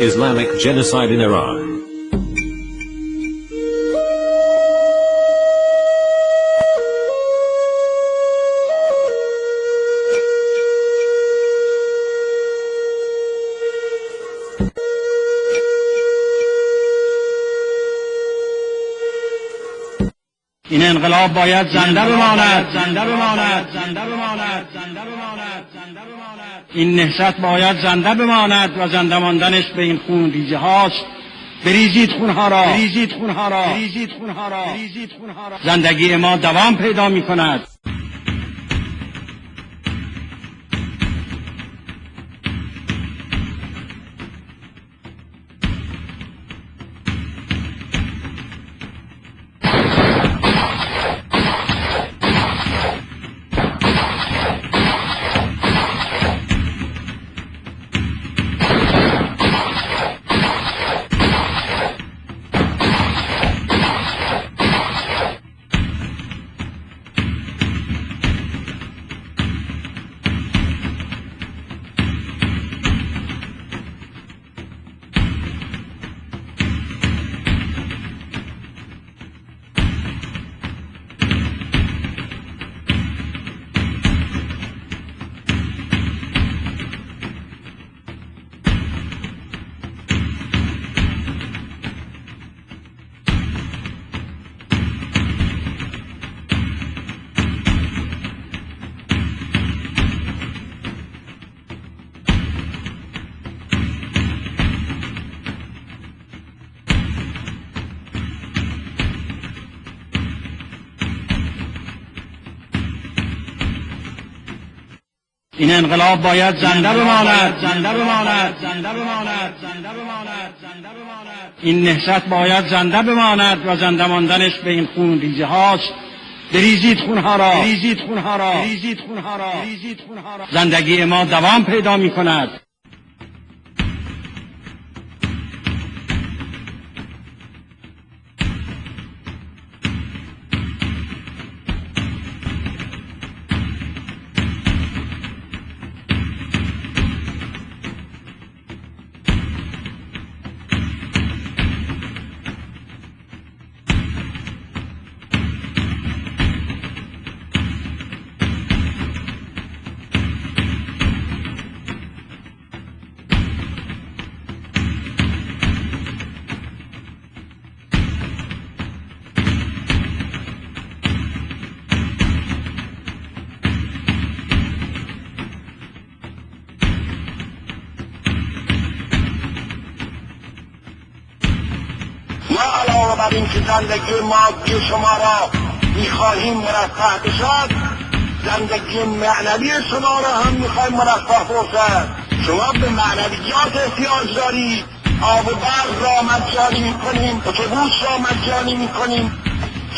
Islamic genocide in Iran. این انقلاب باید زنده بماند، زنده بماند، زنده بماند، زنده بماند، زنده بماند. این نهضت باید زنده بماند و زنده ماندنش به این خون ریزی هاست. بریزید خونها را، بریزید خونها را، بریزید خونها را، بریزید خونها را. زندگی ما دوام پیدا می کند. این انقلاب باید زنده بماند، زنده بماند، زنده بماند، زنده بماند، زنده بماند. این نهضت باید زنده بماند و زنده ماندنش به این خون ریزی هاست. بریزید خونها را، بریزید خونها را، بریزید خونها را، بریزید خونها را. زندگی ما دوام پیدا می کند. علاوه بر این که زندگی مادی شما را میخواهیم مرفه بشد، زندگی معنوی شما را هم میخواهیم مرفه باشد. شما به معنویات احتیاج دارید. آب و برق را مجانی میکنیم، اتوبوس را مجانی میکنیم.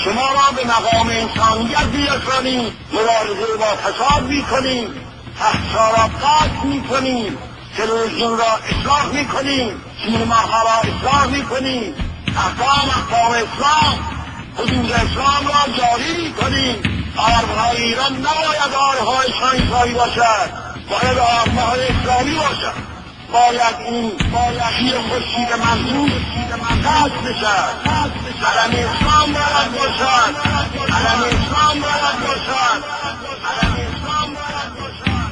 شما را به مقام انسانیت میرسانیم، مبارزه با فساد میکنیم، احسا را قطع میکنیم، تلویزیون را اصلاح میکنیم، سینماها را اصلاح میکنیم، احکام اسلام، حدود اسلام را جاری میکنیم. آرمهای ایران نباید آرهای شاهنشاهی باشد، باید آرمهای اسلامی باشد. باید این شیر خورشید منظور قطع بشد. علم اسلام باید باشد، علم اسلام باید باشد، علم اسلام باید باشد.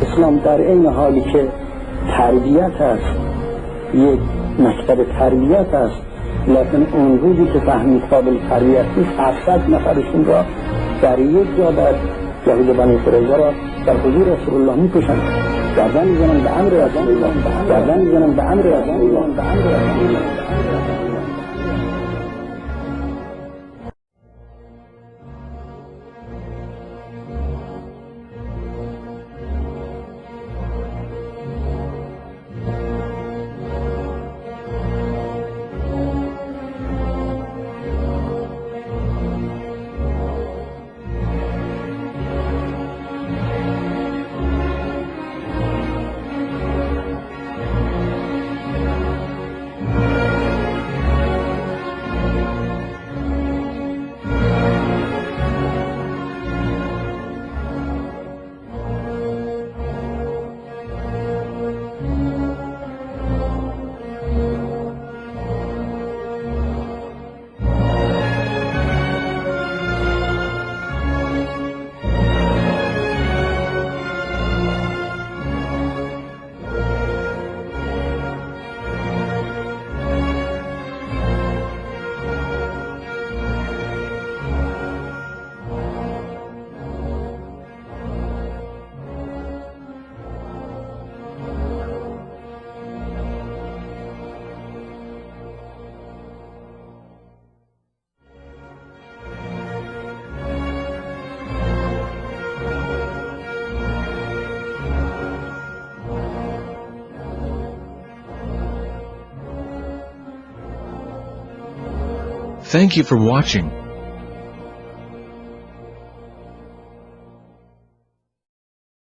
اسلام در این حالی که تربیت است، یک مکتب تربیت است، لیکن اون روزی که فهمید قابل تربیت نیست 700 نفرشون را در یک جا در جاهد بنی قریظه را در حضور رسول الله می‌کشند، گردن می‌زنند به امر رسول الله، گردن می‌زنند به امر رسول الله، به امر رسول الله. Thank you for watching.